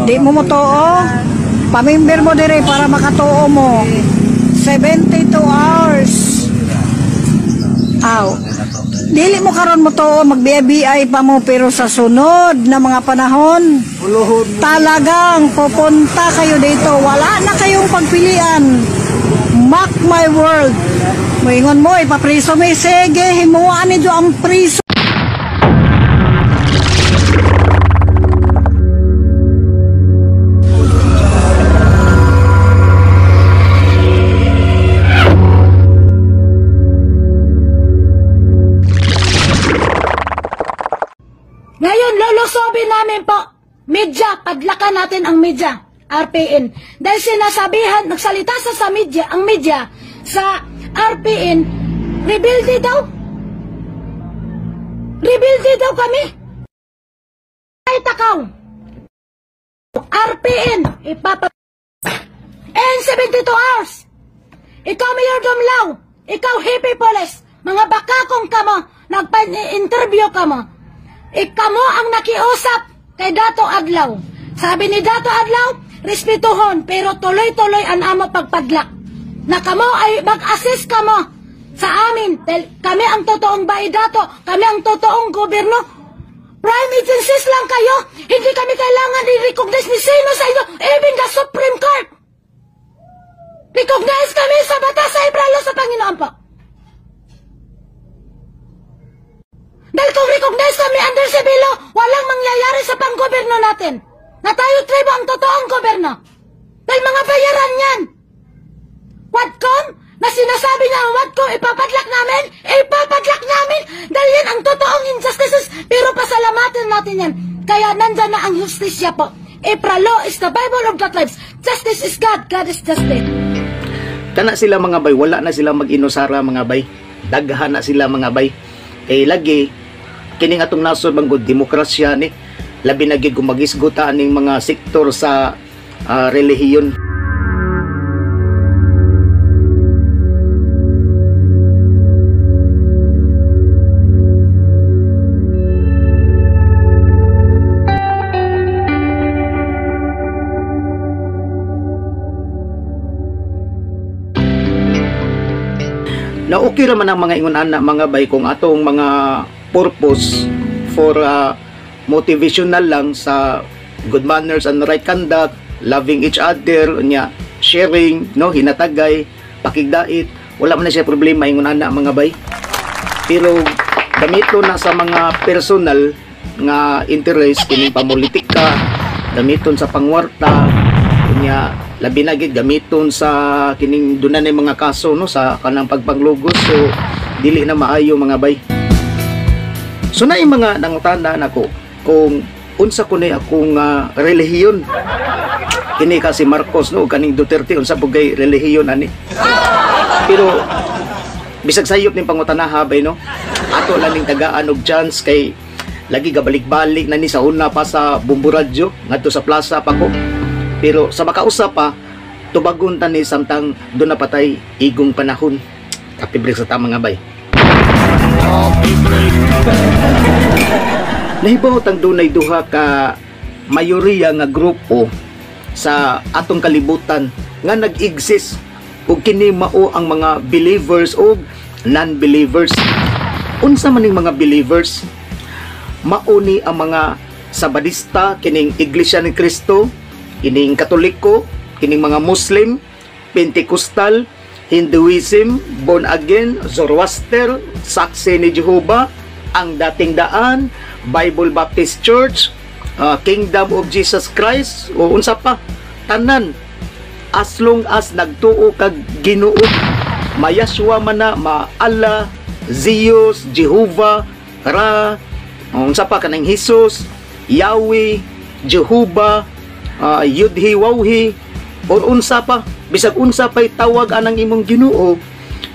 Di mo mo too. Pamimber mo dire para makatuo mo. 72 hours. Aw. Dili mo karon mo to magbiay pa mo, pero sa sunod na mga panahon talagang pupunta kayo dito. Wala na kayong pagpilian. Mark my word. Moingon mo ipapriso mo, sige himuan niyo ang priso. Ngayon, lulusobin namin po, media, padlakan natin ang media, RPN. Dahil sinasabihan, nagsalita sa media, ang media, sa RPN, rebuildi daw. Rebuildi daw kami. Ay, takaw. RPN, and 72 hours. Ikaw, Mayor Dumlao, ikaw, Hippie Police, mga bakakong kamo, nagpa-interview kamo. Ikamo ang nakiusap kay Dato Adlaw. Sabi ni Dato Adlaw, respetuhon, pero tuloy-tuloy ang amo pagpadlak. Na kamo ay mag-assist kamo sa amin. Kami ang totoong baidato, kami ang totoong gobyerno. Prime agencies lang kayo. Hindi kami kailangan i-recognize ni sino sa inyo, even the Supreme Court. Recognize kami sa batas sa Ibralo sa Panginoon po. Dahil kung recognize kami under Sibilo, walang mangyayari sa panggoberno natin. Na tayo tribo ang totoong goberno. Dahil mga bayaran yan. Wadcom, na sinasabi niya ang Wadcom, ipapadlak namin. Dahil yan ang totoong injustices. Pero pasalamatin natin yan. Kaya nandyan na ang justisya po. If law is the Bible of God's lives. Justice is God, God is justice. Kana sila mga bay, wala na sila mag-inusara mga bay. Daghan na sila mga bay. Kay lagi, kining atong nasod banggod demokrasya ni labi na gid kung magisguta aning mga sektor sa relihiyon. Na okay raman ang mga ingon ana mga bay kung atong mga purpose for motivational lang sa good manners and right conduct, loving each other, nya sharing, no, hinatagay, pakigdait, wala man na siya problema ingon ana mga bay. Pero gamito na sa mga personal nga interest kining pamulitika, gamiton sa pangwarta, nya labi na gid gamiton sa kining dunay mga kaso no sa kanang pagpanglugos, so dili na maayo mga bay. So na mga nangutana nako kung unsa kunay akong relihiyon. Kini kasi Marcos no kaning Duterte unsa pugay relihiyon ani. Pero bisag sayop ning pangutanaha bay no. Ato lang ning tagaan og chance kay lagi gabalik-balik na ni sa una pa sa Bumburadyo ngadto sa plaza pa ko. Pero sa makausap pa tubagon ta ni samtang do na patay igong panahon. Kapibrik sa tama nga bay. Nahibaw tang dunay duha ka mayoriya nga grupo sa atong kalibutan nga nag-exist ug kini mao ang mga believers o non-believers. Unsa man ning mga believers? Mao ni ang mga Sabadista, kining Iglesia ni Cristo, kining Katoliko, kining mga Muslim, Pentecostal, Hinduism, Born Again, Zoroaster, Saksi ni Jehovah, ang Dating Daan, Bible Baptist Church, Kingdom of Jesus Christ, o unsa pa, tanan. As long as nagtuo kag Ginoo, mayaswa man na, ma-Allah, Zeus, Jehovah, Ra, unsa pa kanang Jesus, Yahweh, Jehovah, Yudhi Wawhi, o unsa pa, bisag unsa pa'y tawag anang imong Ginoo,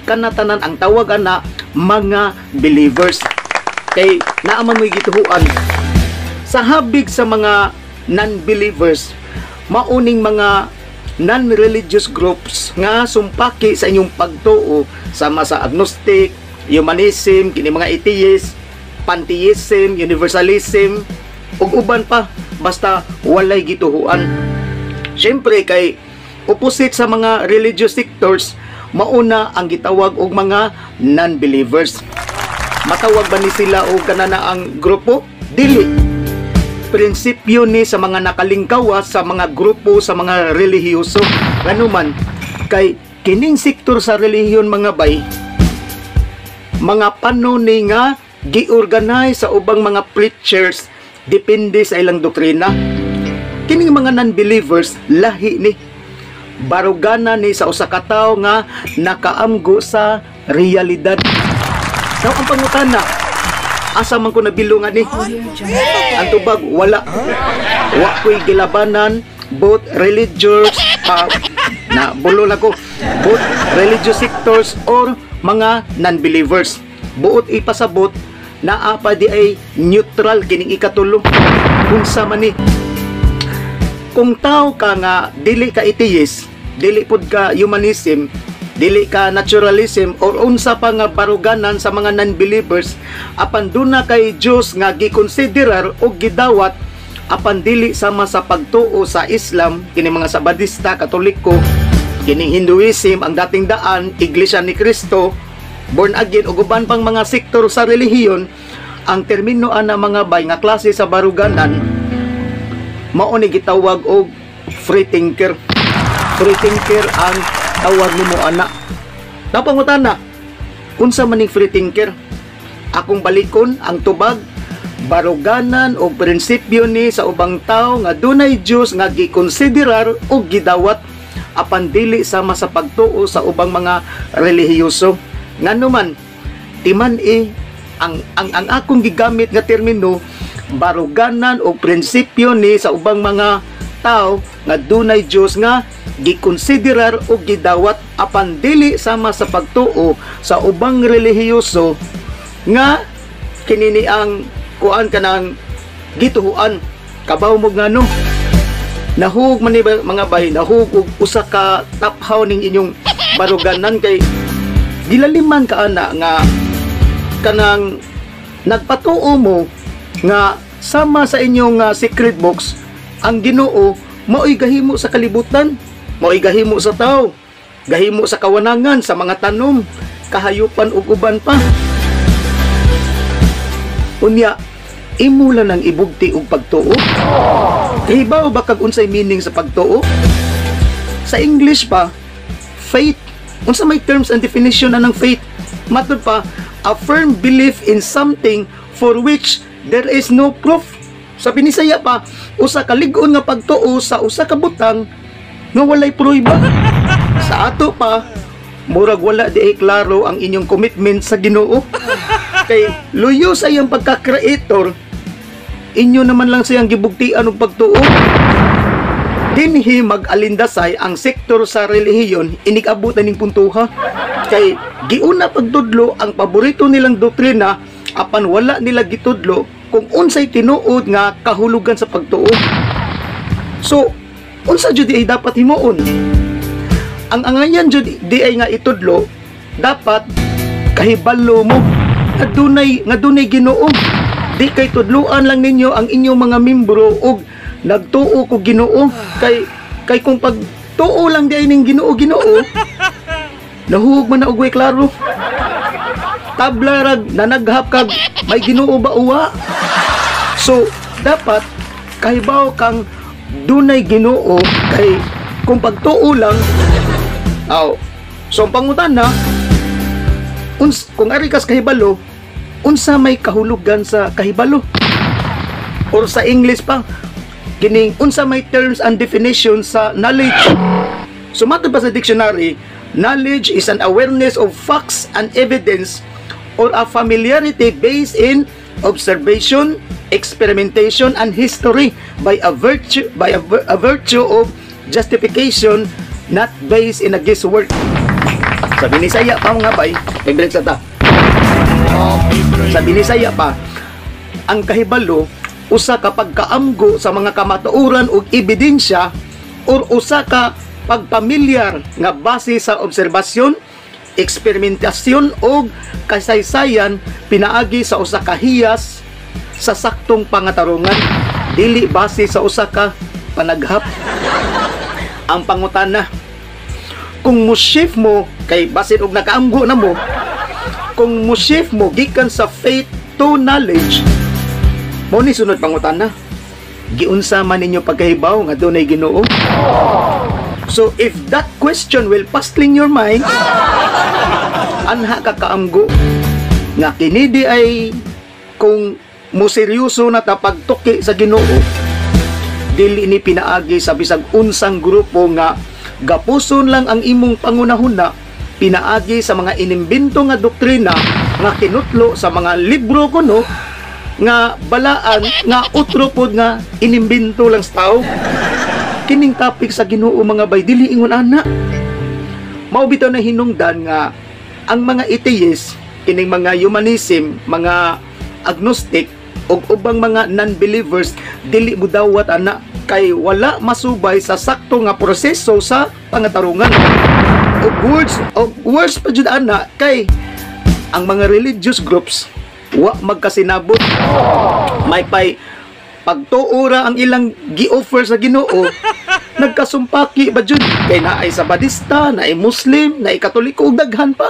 kanatanan ang tawag ana mga believers. Kay naaman mo'y gituhuan sa habig sa mga non-believers, mauning mga non-religious groups nga sumpaki sa inyong pagtuo sama sa agnostic, humanism, kini mga atheist, pantheism, universalism, ug uban pa basta walay gituhuan. Siyempre kay opposite sa mga religious sectors, mauna ang gitawag og mga non-believers. Matawag ba ni sila og kanana ang grupo? Dili. Prinsipyo ni sa mga nakalingkawas sa mga grupo sa mga relihiyoso. Nganuman kay kining sektor sa relihiyon mga bay, mga panoni nga giorganize sa ubang mga preachers depende sa ilang doktrina. Kining mga non-believers lahi ni barugana ni sa usa ka tawo nga nakaamgo sa realidad. Daw ang pangutana, asa man ko nabilungan ni? Ang tubag wala. Wa ko'y gilabanan both religious na bulol ako, both religious sectors or mga non-believers. Buot ipasabot na apa di ay neutral kining ikatulo. Unsa man ni? Kung tao ka nga dili ka atheist, dili pud ka humanism, dili ka naturalism or unsa pa nga baruganan sa mga non-believers, apan duna kay Dios nga gikonsiderar o gidawat apan dili sama sa pagtuo sa Islam, kini mga Sabadista, Katoliko, kining Hinduism, ang dating daan, Iglesia ni Cristo, born again ug uban pang mga sektor sa relihiyon, ang termino ana mga bay nga klase sa baruganan mao ni gitawag og free thinker. Free thinker ang tawag nimo ana. Napangutana, unsa man ning free thinker? Akong balikon ang tubag, baruganan o prinsipyo ni sa ubang tao nga dunay Dios nga gikonsiderar o gidawat apan dili sama sa pagtuo sa ubang mga relihiyoso. Nganuman timan ang akong gigamit nga termino, baruganan o prinsipyo ni sa ubang mga tao nga dunay Dios nga gikonsiderar o gidawat apan dili sama sa pagtuo sa ubang relihiyoso nga kinini ang kuan kanang gituhuan. Kabaw mo ngano nahug man ni mga bay, nahug og usa ka taphaw ning inyong baruganan kay gilaliman ka ana nga kanang nagpatuo mo nga sama sa inyong secret box ang Ginoo mao'y gahimo sa kalibutan, mao'y gahimo sa tao, gahimo sa kawanangan, sa mga tanom, kahayupan ug uban pa. Unya imo lang ang ibugti og pagtuo. Hibaw ba kag unsay meaning sa pagtuo? Sa English pa, faith. Unsa may terms and definition na ng faith? Matud pa, a firm belief in something for which there is no proof. Sa Binisaya pa, usa ka lig-on nga pagtuo sa usa ka butang nga walay prueba. Sa ato pa, murag wala di ay klaro ang inyong commitment sa Ginoo. Kay luyo sa iyang pagka-creator, inyo naman lang siyang gibugtian og pagtuo. Dinhi mag-alindasay ang sektor sa relihiyon inig-abot na ning puntuha. Kay giuna pagtudlo ang paborito nilang doktrina apan wala nila gitudlo kung unsay tinuod nga kahulugan sa pagtuo. So, unsa jud ay dapat himuon? Ang angayan jud di ay nga itudlo, dapat kahibalo mo nga dunay Ginoo. Di kay tudluan lang ninyo ang inyong mga membro og nagtuo ko Ginoo. Kay kung pagtuo lang di ay ning Ginoo nahuhog man na og way klaro. Tabla rag nanaghap kag may Ginoo ba uwa? So, dapat kahibaw kang dunay Ginoo kay kung pagtuo lang. So ang pangutana, kung ari kas kahibalo, unsa may kahulugan sa kahibalo? Or sa English pa, kining unsa may terms and definitions sa knowledge? Sumatod pa sa dictionary, knowledge is an awareness of facts and evidence or a familiarity based in observation, experimentation, and history by a virtue of justification, not based in a guesswork. Sa Binisaya pa mga bay, kaibigan sa ta. Sa Binisaya pa, ang kahibalo usa ka pagkaamgo sa mga kamatuoran ug ebidensya or usa ka pagpamilyar nga base sa obserbasyon, eksperimentasyon o kasaysayan pinaagi sa usa ka hiyas sa saktong pangatarungan. dili base sa usa ka panaghap. Ang pangutana, kung mo-shift mo kay basin og nakaamgo na mo, kung mo-shift mo gikan sa faith to knowledge, mo ni sunod pangutana, giunsa man ninyo pagkahibaw nga dunay Ginoo? So if that question will pastling your mind, anha ka kaamgo nga kini di ay kung mo seryoso na ta pagtuki sa Ginoo, dili ni pinaagi sa bisag unsang grupo nga gapuson lang ang imong pangunahuna, pinaagi sa mga inimbento nga doktrina nga kinutlo sa mga libro kuno nga balaan nga utro pod nga inimbento lang sa tao. Kining topic sa Ginoo mga bay dili ingon ana. Mao bitaw na hinungdan nga ang mga atheist, kining mga humanism, mga agnostic ug ubang mga non-believers dili mudawat ana kay wala masubay sa sakto nga proseso sa pangatarungan. Og words pa jud ana kay ang mga religious groups wa magkasinabot. May pay pagtuora ang ilang gi-offer sa Ginoo, nagkasumpaki ba jud kay naay Sabadista, naay Muslim, naay Katoliko ug daghan pa.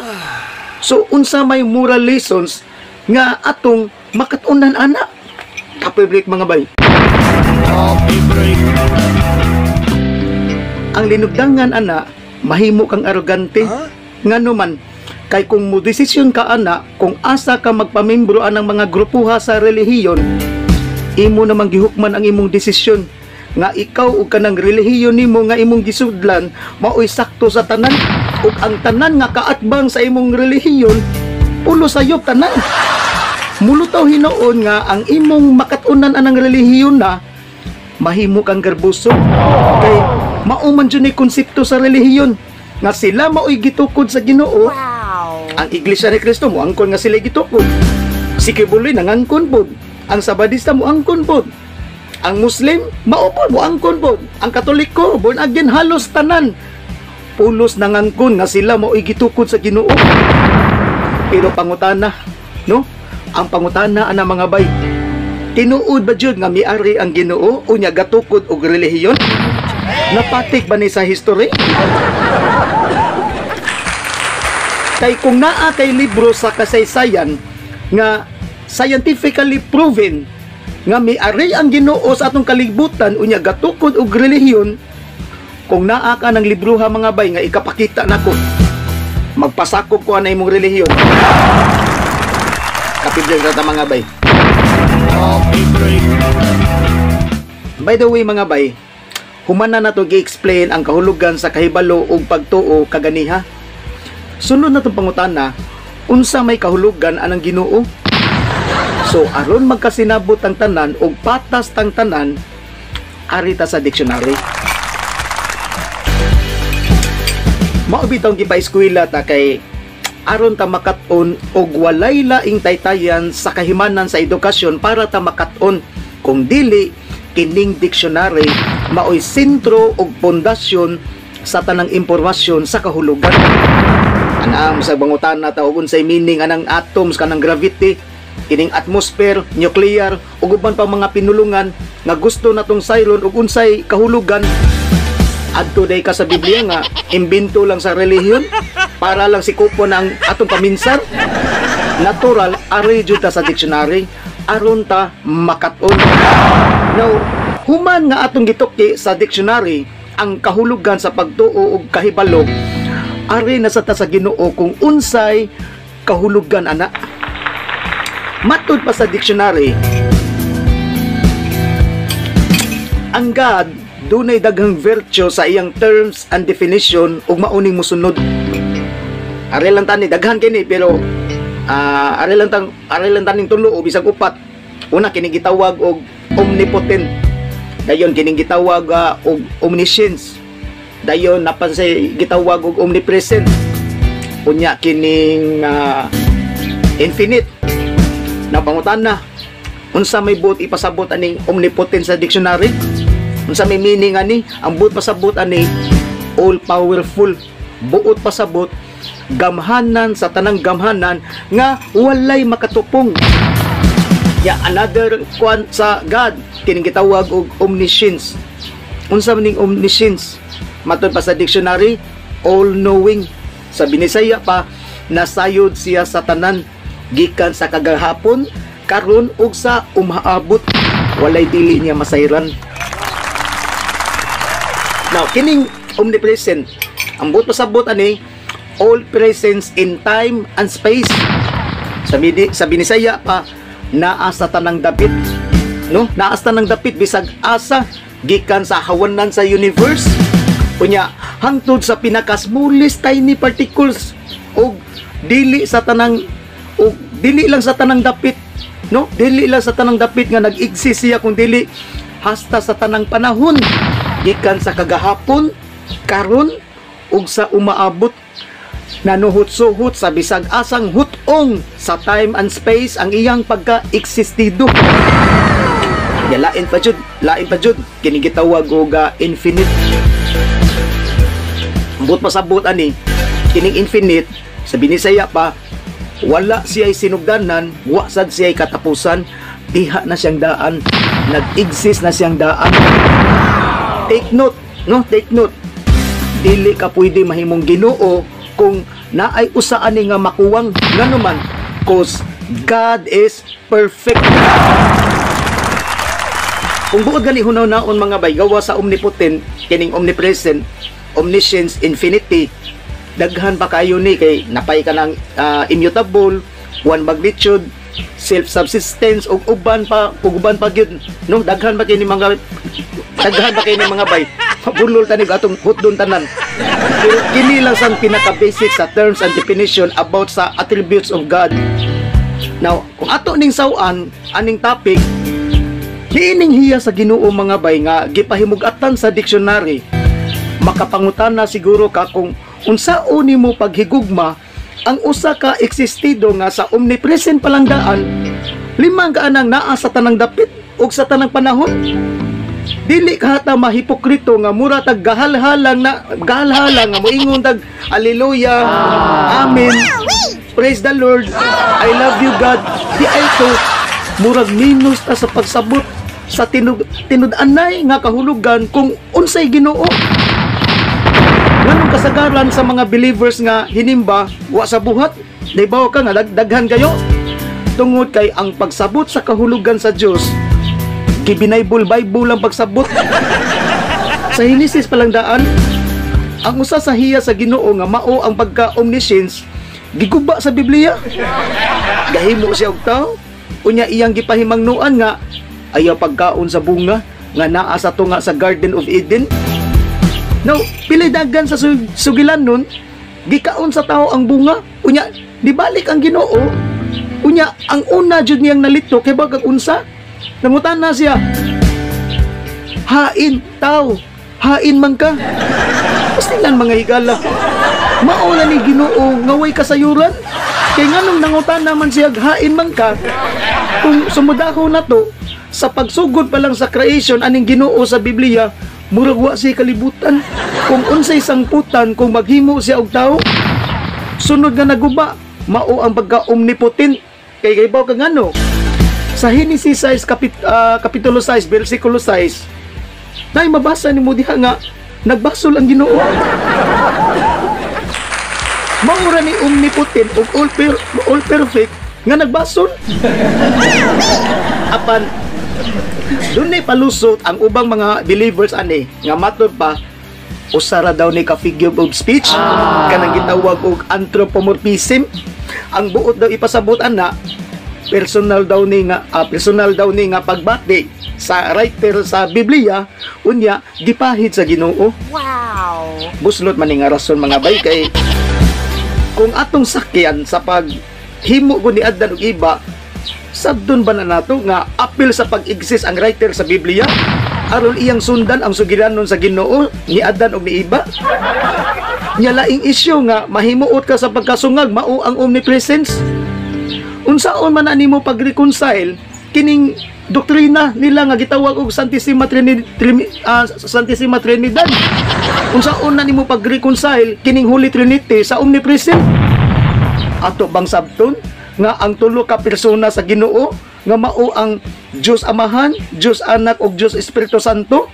So unsa may moral lessons nga atong makatunan ana? Kapibrik mga bay. Ang linugdangan ana, mahimo kang arogante. Ngano man, kay kung mo desisyon ka ana, kung asa ka magpamimbro anang mga grupuha sa relihiyon, imo namang gihukman ang imong desisyon nga ikaw ug kanang relihiyon nimo nga imong gisudlan maoy sakto sa tanan, ug ang tanan nga kaatbang sa imong relihiyon pulo sayop tanan. Mulutaw hinuon nga ang imong makatunan anang relihiyon na mahimo kang garbuso kay mao man jud ni konsepto sa relihiyon nga sila maoy gitukod sa Ginoo. Ang Iglesia ni Cristo mo angkon nga sila gitukod, si Kibuloy nangangkon pod, ang Sabadista mo angkon pod, ang Muslim mao pod mo angkon pod, ang Katoliko born again halos tanan pulos nangangkon nga sila maoy gitukod sa Ginoo. Pero pangutana, no? Ang pangutana ana mga bay, tinuod ba jud nga miari ang Ginoo unya gatukod og relihiyon? Napatik ba ni sa history? Kay kung naa kay libro sa kasaysayan nga scientifically proven nga miari ang Ginoo sa atong kalibutan unya gatukod og relihiyon, kung naa ka ng libro ha mga bay nga ikapakita nako, magpasakop ko ana imong relihiyon. Kapibling rata mga bay. By the way mga bay, humana na to gi-explain ang kahulugan sa kahibalo ug pagtuo kaganiha. Sunod na itong pangutana, unsa may kahulugan anang Ginoo? So aron magkasinabot ang tanan ug patas tang tanan, arita sa dictionary. Mao bitong gipa-eskwela ta kay aron ta makat-on og walay laing taytayan sa kahimanan sa edukasyon para ta makat-on. Kung dili, kining dictionary maoy sentro og pundasyon sa tanang impormasyon sa kahulugan. Anam sa bangutana ta og unsay meaning anang atoms kanang gravity, kining atmosphere, nuclear ug uban pa mga pinulungan nga gusto natong sayron ug unsay kahulugan. Adto day ka sa Biblia nga imbento lang sa relihiyon para lang sikupon ang atong paminsan. Natural ari jud ta sa dictionary aron ta makat-on. Now, human nga atong gituki sa dictionary ang kahulugan sa pagtuo ug kahibalo, ari na sa ta sa Ginoo kung unsay kahulugan ana. Matud pa sa dictionary, ang God dunay daghang virtue sa iyang terms and definition ug mauning mosunod. Ari lang tani daghan kini pero ari lang taning tulo o bisag upat. Una kini gitawag og omnipotent. Dayon kini gitawag og omniscience. Dayon napansay gitawag og omnipresent. Unya kining infinite. Napangutana, unsa may buot ipasabot aning omnipotent sa dictionary? Unsa may meaning ani? Ang buot pasabot ani all powerful. Buot pasabot gamhanan sa tanang gamhanan nga walay makatupong. Ya another kwan sa God kining gitawag og omniscience. Unsa man ning omniscience? Matod pa sa dictionary, all knowing. Sa Binisaya pa, nasayod siya sa tanan gikan sa kagahapon karon ug sa umaabot, walay dili niya masayran. Now kining omnipresent, ang buot pasabot ani all presence in time and space. Sa Binisaya pa, naa sa tanang dapit, no? Naa sa tanang dapit bisag asa gikan sa hawanan sa universe. Unya hangtod sa pinaka-smallest tiny particles og dili lang sa tanang dapit, no? Dili lang sa tanang dapit nga nag-exist siya, kung dili hasta sa tanang panahon gikan sa kagahapon, karon ug sa umaabot. Nanuhot-suhot sa bisag asang hutong sa time and space ang iyang pagka-eksistido. Ya lain pa jud kini gitawag og infinite. Ambot pasabot ani kining infinite sa Binisaya pa, wala siya'y sinugdanan, wa sad siya'y katapusan, diha na siyang daan, nag-exist na siyang daan. Take note, no? Take note. Dili ka pwede mahimong Ginoo kung naay usa ani nga makuwang nganuman, cause God is perfect. Kung buod gani hunaw-naon mga bay, gawa sa omnipotent, kining omnipresent, omniscience, infinity, daghan pa kayo ni kay napay ka ng immutable, one magnitude, self-subsistence, ug uban pa gyud, no? Daghan pa kini mga bay. Mabulol tanig atong hutdon tanan. Pero kini lang sang pinaka-basic sa terms and definition about sa attributes of God. Now, kung ato ning sawan aning topic, hiining hiya sa Ginoo mga bay nga gipahimug-atan sa dictionary, makapangutana siguro ka kung unsaon nimo paghigugma ang usa ka existido nga sa omnipresent palangdaan, limang kaanang naa sa tanang dapit ug sa tanang panahon. Dili ka hata mahipokrito nga mura tag gahalhalang nga moingon tag hallelujah, amen, praise the Lord, I love you God. Di ay to murag minus ta sa pagsabot sa tinud-anay nga kahulugan kung unsay Ginoo. Nganong kasagaran sa mga believers nga hinimba wa sa buhat, naibaw ka nga daghan kayo tungod kay ang pagsabot sa kahulugan sa Dios gibinaybol Bible ang pagsabot. Sa Henesis palangdaan, ang usa sa hiya sa Ginoo nga mao ang pagka-omniscience giguba sa Biblia. Gahimo siya og tao, unya iyang gipahimangnuan nga ayaw pagkaon sa bunga nga naa sa tunga sa Garden of Eden. Now, pilay dagan sa sugilan nun, gikaon sa tao ang bunga, unya dibalik ang Ginoo. Unya ang una jud niyang nalito kay bagag unsa, nangutan na siya, hain tao, hain man ka. Pastilan mga higala, mauna ni Ginoo nga way kasayuran, kay nganong nangutan naman siya, hain man ka. Kung sumudaho na to sa pagsugod pa lang sa creation aning Ginoo sa Biblia, murag wa siya kalibutan kung unsay sangputan kung maghimo siya og tao. Sunod nga naguba mao ang pagka-omnipotent. Kay kaybaw ka ngano sa Genesis 6 kapitulo 6 bersikulo 6, nay mabasa nimo diha nga nagbasol ang Ginoo. Maura ni omnipotent ug all perfect nga nagbasol. Apan dunay palusot ang ubang mga believers ani nga matod pa usara daw ni ka figure of speech, kanang gitawag og anthropomorphism. Ang buot daw ipasabot ana personal daw ni nga pagbati sa writer sa Biblia, unya gipahid sa Ginoo. Wow! Buslot man nga rason mga bay, kay kung atong sakyan sa paghimo ko ni addan og iba, sabdon ba na nato nga apil sa pag-exist ang writer sa Biblia aron iyang sundan ang sugilanon sa Ginoo ni addan og ni iba? Nya laing isyu nga mahimuot ka sa pagkasungag mao ang omnipresence. Unsaon man nimo pag-reconcile kining doktrina nila nga gitawag og Santissima Trinidad? Unsaon na nimo pag-reconcile kining Holy Trinity sa omnipresent? Ato bang sabton nga ang tulo ka persona sa Ginoo nga mao ang Diyos Amahan, Diyos Anak ug Diyos Espiritu Santo,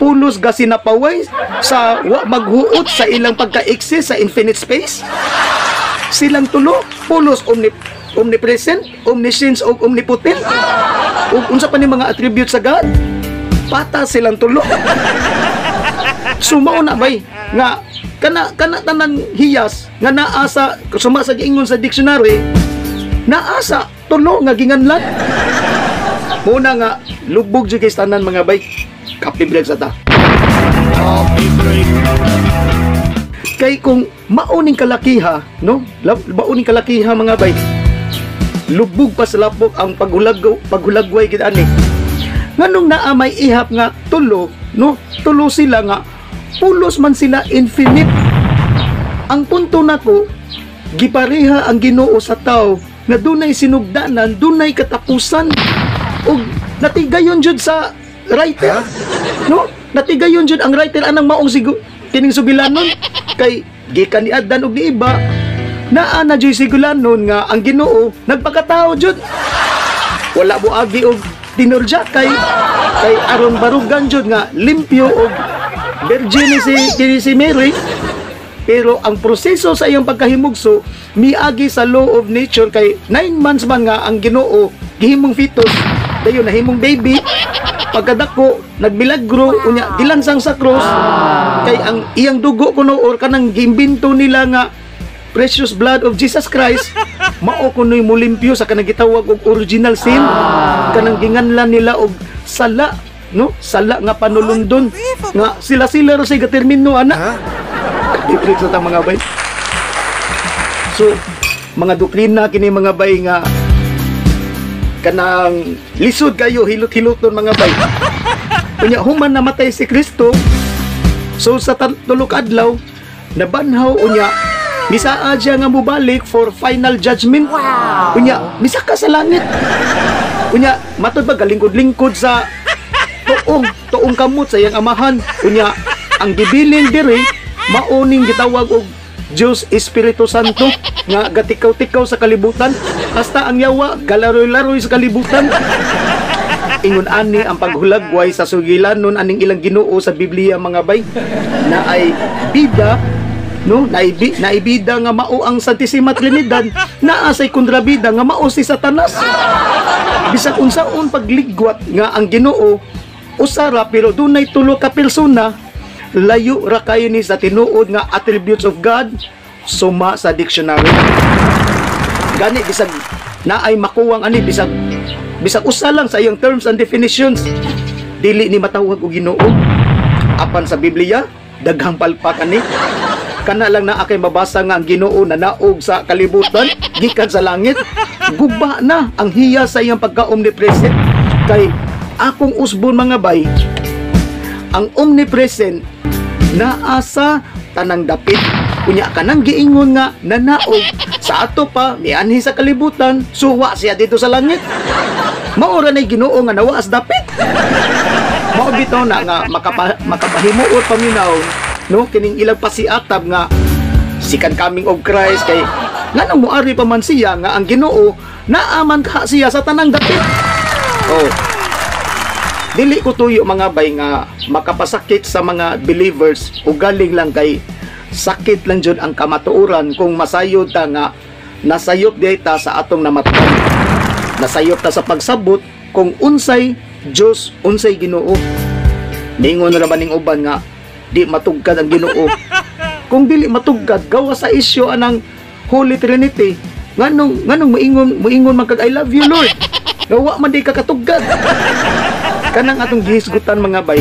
pulos ga sinapaway sa wa maghuot sa ilang pagka-exist sa infinite space. Silang tulo pulos omnipresent, omniscience ug omnipotent. Ug unsa pa ni mga attributes sa God? Pata silang tulo. Sumao na bay nga kana tanan hiyas nga naa sa suma sa giingon sa dictionary, naa sa tulo nga ginganlan. Muna nga lubog jud kay tanan mga bay. Kape break sa ta. Kay kung mauning kalakiha, no? Mauning kalakiha mga bay. Lubog pa sa lapok ang paghulagway gid ani. Nganong naa may ihap nga tulo, no? Tulo sila nga pulos man sila infinite. Ang punto nako, gipareha ang Ginoo sa tao na dunay sinugdanan, dunay katapusan. Og natigayon jud sa writer, no? Natigayon jud ang writer anang maong kining sugilanon kay gikan ni Adan og ni iba naa na jud sigulanon nga ang Ginoo nagpakatao jud. Wala mo agi og tinurja kay aron barugan jud nga limpyo og virgin si Mary. Pero ang proseso sa iyang pagkahimugso miagi sa law of nature kay 9 months man nga ang Ginoo gihimong fetus, dayon nahimong baby. Pagkadako nagmilagro unya gilansang sa cross kay ang iyang dugo kuno or kanang giimbento nila nga precious blood of Jesus Christ mao kunoy mulimpyo sa kanang gitawag og original sin, kanang ginganlan nila og sala, no? Sala nga panulundon nga sila ra say gatermino ana. Diplik sa ta mga bay. So mga doktrina kini mga bay nga kanang lisod kayo hilot-hiloton mga bay. Unya human namatay si Kristo, so sa tulo ka adlaw nabanhaw unya misaa siya nga mubalik for final judgment. Unya misaka sa langit. Unya matod ba galingkod-lingkod sa tuong kamot sa iyang amahan. Unya ang gibilin diri mauning gitawag og Diyos Espiritu Santo nga gatikaw-tikaw sa kalibutan, hasta ang yawa galaroy-laroy sa kalibutan. Ingon ani ang paghulagway sa sugilanon aning ilang Ginoo sa Biblia mga bay na ay bida, no? Naibida nga mao ang Santissima Trinidad, naa say kontrabida nga mao si Satanas. Bisag unsaon pagligwat nga ang Ginoo usara pero dunay tulo ka persona, layo ra kayo ni sa tinuod nga attributes of God suma sa dictionary. Gani bisag naay makuwang ani bisag usa lang sa iyang terms and definitions dili ni matawag og Ginoo. Apan sa Biblia daghang palpak ani. Kana lang naa kay mabasa nga ang Ginoo na naog sa kalibutan gikan sa langit. Guba na ang hiya sa iyang pagka-omnipresent. Kay akong usbon mga bay, ang omnipresent naa sa tanang dapit. Kunya kanang giingon nga nanaog sa ato pa mianhi sa kalibutan, suwa siya dito sa langit. Maura na Ginoo nga nawa as dapit. Mao bitaw na nga makapahimuot paminaw, no, kining ilang pasiatab nga second coming of Christ kay nganong moari pa man siya nga ang Ginoo naaman ka siya sa tanang dapit. Oh. Dili ko tuyo mga bay nga makapasakit sa mga believers o galing lang kay sakit lang jud ang kamatuoran kung masayod ta nga nasayop data sa atong namatan. Nasayop ta sa pagsabot kung unsay Dios, unsay Ginoo. Ningon ra ba ning uban nga di matugkad ang Ginoo. Kung dili matugkad gawa sa isyu anang Holy Trinity, nganong moingon man kag I love you Lord. Gawa man di ka katugkad. Kanang atong gihisgutan mga bay,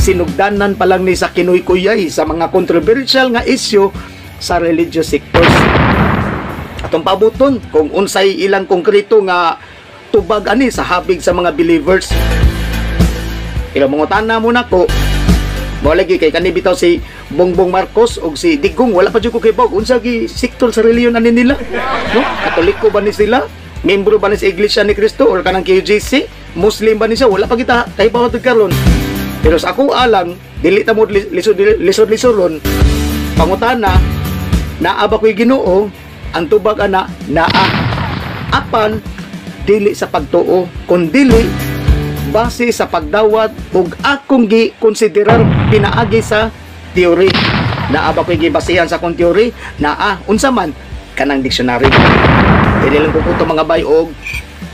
sinugdanan pa lang ni sa kinuy-kuyay sa mga controversial nga isyu sa religious sectors. Atong pabuton kung unsay ilang konkreto nga tubag ani sa habig sa mga believers. Pero mangutana mo nako, mo lagi kay kani bitaw si Bongbong Marcos og si Digong, wala pa jud ko kay bawg unsa gi sektor sa reliyon ani nila, no? Katoliko ba ni sila? Membro ba ni sa Iglesia ni Cristo or kanang KJC? Muslim ba ni siya? Wala pa kita tayo pa karon. Pero sa ako alang dili ta mo lisod-lisoron pangutana naa ba ko'y Ginoo, ang tubag ana naa. Apan dili sa pagtuo kun dili base sa pagdawat ug akong gi-konsiderar pinaagi sa teori. Naa ba ko'y gibasihan sa akong teori? Naa, unsa man kanang dictionary. Dili lang ko mga bay og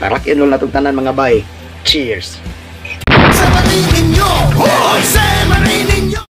parakin lang natong tanan mga bay. Cheers. Sa patingin nyo, hoy, sa marinig nyo.